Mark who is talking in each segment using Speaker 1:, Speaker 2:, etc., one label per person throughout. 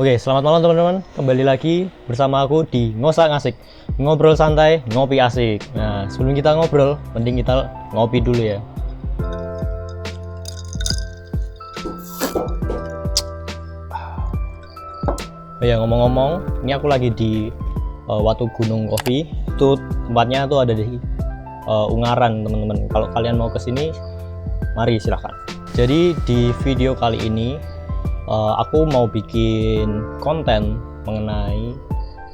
Speaker 1: Oke, selamat malam teman-teman. Kembali lagi bersama aku di Ngosak Ngasik. Ngobrol santai, ngopi asik. Nah, sebelum kita ngobrol, mending kita ngopi dulu ya. Oh ya, ngomong-ngomong, ini aku lagi di Watu Gunung Coffee. Itu tempatnya tuh ada di Ungaran, teman-teman. Kalau kalian mau kesini, mari silahkan. Jadi di video kali ini aku mau bikin konten mengenai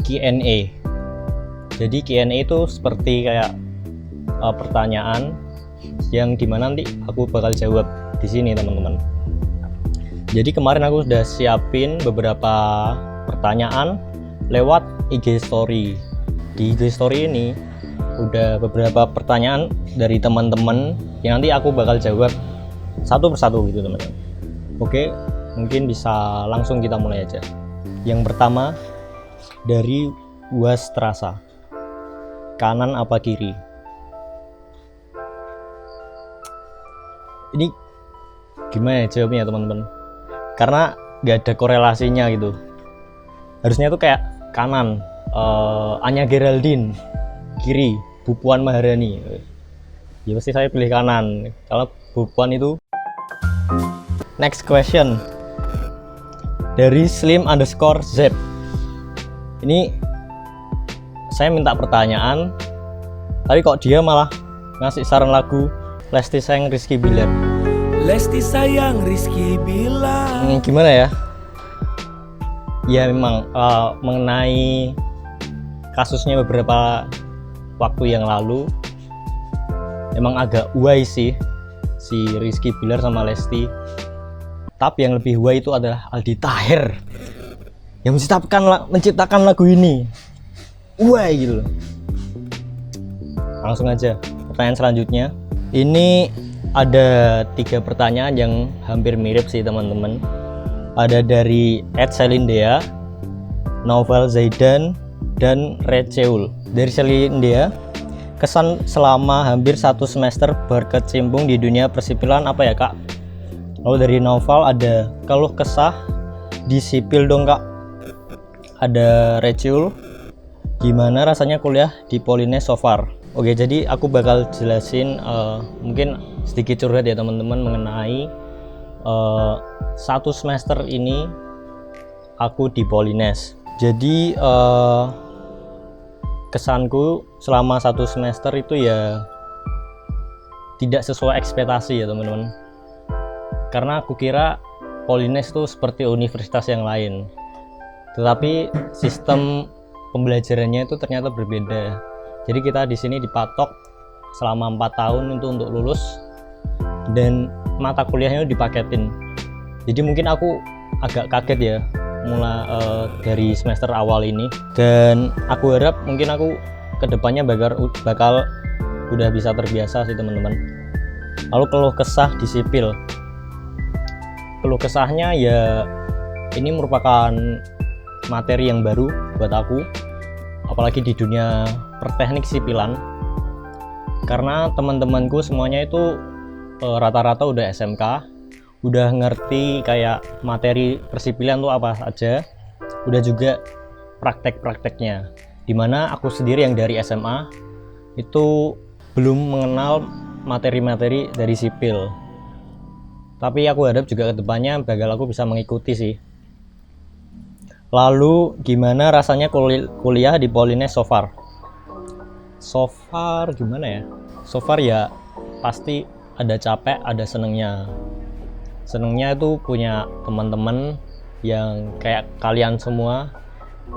Speaker 1: Q&A. Jadi Q&A itu seperti kayak pertanyaan yang dimana nanti aku bakal jawab di sini, teman-teman. Jadi kemarin aku sudah siapin beberapa pertanyaan lewat IG Story. Di IG Story ini udah beberapa pertanyaan dari teman-teman yang nanti aku bakal jawab satu persatu gitu, teman-teman. Oke, mungkin bisa langsung kita mulai aja. Yang pertama dari Was Terasa, kanan apa kiri? Ini gimana ya jawabnya teman-teman, karena nggak ada korelasinya gitu. Harusnya tuh kayak kanan Anya Geraldine, kiri Bu Puan Maharani. Ya pasti saya pilih kanan kalau Bu Puan itu. Next question dari Slim_Z. Ini saya minta pertanyaan, tapi kok dia malah ngasih saran lagu Lesti Sayang Rizky Bilar.
Speaker 2: Lesti sayang Rizky Bilar.
Speaker 1: Gimana ya? Ya memang mengenai kasusnya beberapa waktu yang lalu, emang agak uai sih si Rizky Bilar sama Lesti. Tapi yang lebih wah itu adalah Aldi Taher yang menciptakan lagu ini. Wah gitu loh. Langsung aja pertanyaan selanjutnya. Ini ada 3 pertanyaan yang hampir mirip sih teman-teman. Ada dari Ed Selindea, Novel Zaidan, dan Receul. Dari Selindea, kesan selama hampir 1 semester berkecimpung di dunia persipilan apa ya kak? Lalu dari Novel ada keluh kesah di sipil dong kak. Ada Receul, gimana rasanya kuliah di Polines so far? Oke, jadi aku bakal jelasin mungkin sedikit curhat ya teman-teman mengenai 1 semester ini aku di Polines. Jadi kesanku selama 1 semester itu ya tidak sesuai ekspektasi ya teman-teman. Karena aku kira Polines itu seperti universitas yang lain, tetapi sistem pembelajarannya itu ternyata berbeda. Jadi kita di sini dipatok selama 4 tahun untuk lulus, dan mata kuliahnya dipaketin. Jadi mungkin aku agak kaget ya mulai dari semester awal ini, dan aku harap mungkin aku kedepannya bakal udah bisa terbiasa sih teman-teman. Lalu keluh kesah di sipil. Keluh kesahnya ya ini merupakan materi yang baru buat aku, apalagi di dunia perteknik sipilan, karena teman-temanku semuanya itu rata-rata udah SMK, udah ngerti kayak materi persipilan tuh apa aja, udah juga praktek-prakteknya, dimana aku sendiri yang dari SMA itu belum mengenal materi-materi dari sipil. Tapi aku harap juga kedepannya bakal aku bisa mengikuti sih. Lalu gimana rasanya kuliah di Polines so far? So far gimana ya? So far ya pasti ada capek, ada senengnya. Senengnya itu punya teman-teman yang kayak kalian semua,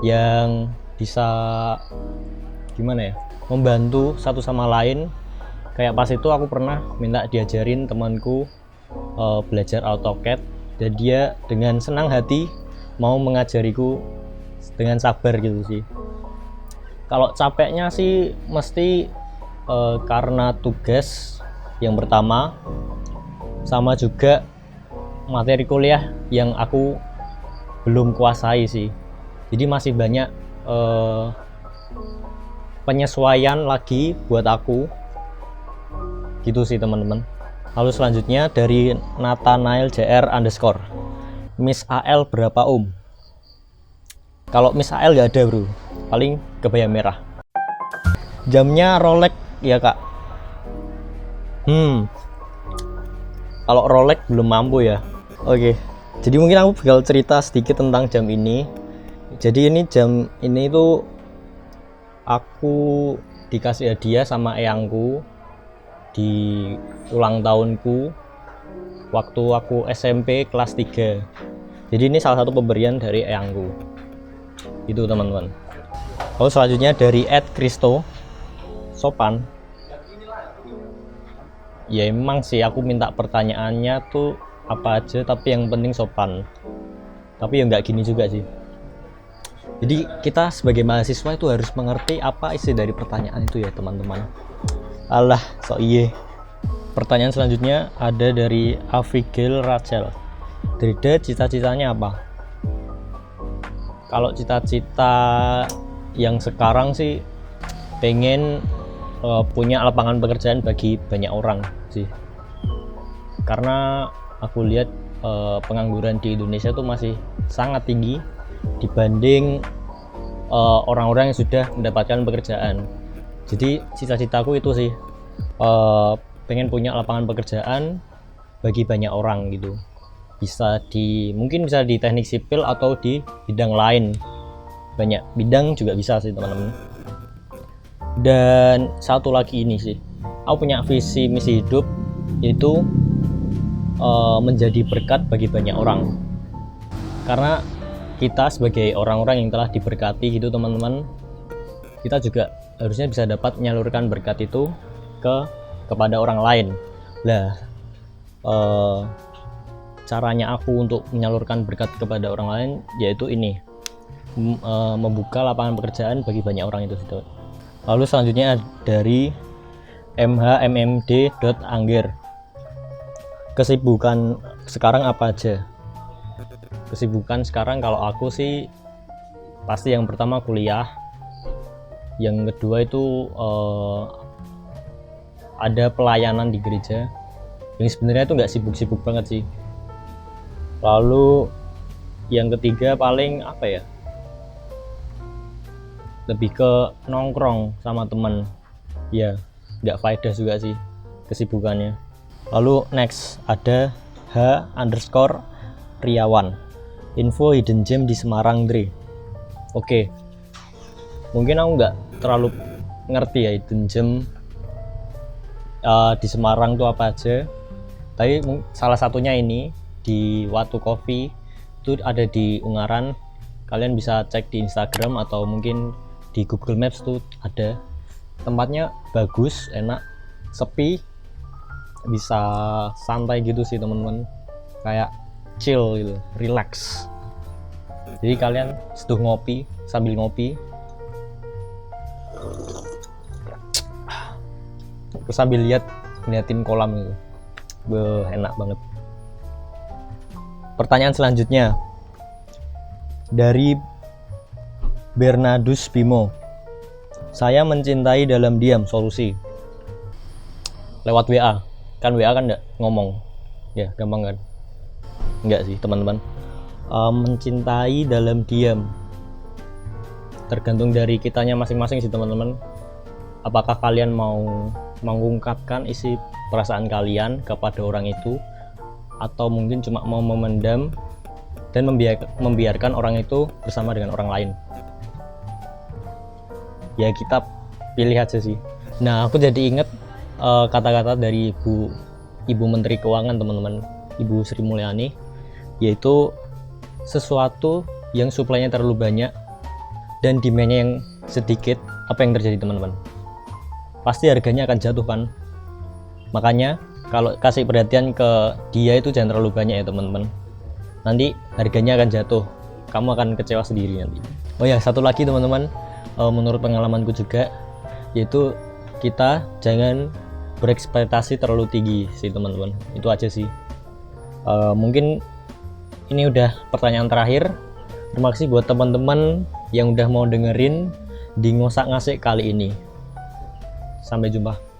Speaker 1: yang bisa gimana ya, membantu satu sama lain. Kayak pas itu aku pernah minta diajarin temanku belajar AutoCAD, dan dia dengan senang hati mau mengajariku dengan sabar gitu sih. Kalau capeknya sih mesti karena tugas yang pertama, sama juga materi kuliah yang aku belum kuasai sih. Jadi masih banyak penyesuaian lagi buat aku gitu sih teman-teman. Lalu selanjutnya dari Nathanael JR_, Miss AL berapa Kalau Misael nggak ada bro, paling kebaya merah. Jamnya Rolex ya kak. Kalau Rolex belum mampu ya. Oke, jadi mungkin aku bakal cerita sedikit tentang jam ini. Jadi ini jam ini tuh aku dikasih hadiah sama eyangku di ulang tahunku waktu aku SMP kelas 3. Jadi ini salah satu pemberian dari eyangku. Itu teman-teman. Lalu selanjutnya dari @Kristo Sopan. Ya emang sih aku minta pertanyaannya tuh apa aja, tapi yang penting sopan. Tapi ya nggak gini juga sih. Jadi kita sebagai mahasiswa itu harus mengerti apa isi dari pertanyaan itu ya teman-teman. Alah, so iye. Pertanyaan selanjutnya ada dari Abigail Rachel. Drida, cita-citanya apa? Kalau cita-cita yang sekarang sih pengen punya lapangan pekerjaan bagi banyak orang sih. Karena aku lihat pengangguran di Indonesia itu masih sangat tinggi dibanding orang-orang yang sudah mendapatkan pekerjaan. Jadi cita-citaku itu sih pengen punya lapangan pekerjaan bagi banyak orang gitu. Mungkin bisa di teknik sipil atau di bidang lain. Banyak bidang juga bisa sih teman-teman. Dan satu lagi ini sih, aku punya visi misi hidup yaitu menjadi berkat bagi banyak orang. Karena kita sebagai orang-orang yang telah diberkati gitu teman-teman, kita juga harusnya bisa dapat menyalurkan berkat itu kepada orang lain. Lah caranya aku untuk menyalurkan berkat kepada orang lain yaitu ini, membuka lapangan pekerjaan bagi banyak orang itu gitu. Lalu selanjutnya dari mhmmd.angger. Kesibukan sekarang apa aja? Kesibukan sekarang kalau aku sih pasti yang pertama kuliah, yang kedua itu ada pelayanan di gereja yang sebenarnya itu nggak sibuk-sibuk banget sih. Lalu yang ketiga paling apa ya, lebih ke nongkrong sama temen ya, nggak faedah juga sih kesibukannya. Lalu next ada h_riawan, info hidden gem di Semarang Dre. Oke, mungkin aku nggak terlalu ngerti ya hidden gem di Semarang tuh apa aja, tapi salah satunya ini di Watu Coffee itu ada di Ungaran. Kalian bisa cek di Instagram atau mungkin di Google Maps tuh ada. Tempatnya bagus, enak, sepi, bisa santai gitu sih teman-teman, kayak chill gitu, relax. Jadi kalian seduh ngopi sambil ngopi terus sambil ngeliatin kolam gitu. Enak banget. Pertanyaan selanjutnya dari Bernardus Bimo. Saya mencintai dalam diam, solusi. Lewat WA. Kan WA kan enggak ngomong. Ya, gampang kan? Enggak sih, teman-teman. Mencintai dalam diam. Tergantung dari kitanya masing-masing sih, teman-teman. Apakah kalian mau mengungkapkan isi perasaan kalian kepada orang itu, atau mungkin cuma mau memendam dan membiarkan orang itu bersama dengan orang lain. Ya kita pilih aja sih. Nah aku jadi inget kata-kata dari Ibu Menteri Keuangan teman-teman, Ibu Sri Mulyani, yaitu sesuatu yang suplainya terlalu banyak dan demandnya yang sedikit, apa yang terjadi teman-teman? Pasti harganya akan jatuh kan. Makanya kalau kasih perhatian ke dia itu jangan terlalu banyak ya teman-teman, nanti harganya akan jatuh, kamu akan kecewa sendiri nanti. Oh ya, satu lagi teman-teman, menurut pengalamanku juga, yaitu kita jangan berekspektasi terlalu tinggi sih teman-teman. Itu aja sih. Mungkin ini udah pertanyaan terakhir. Terima kasih buat teman-teman yang udah mau dengerin di Ngosak Ngasik kali ini. Sampai jumpa.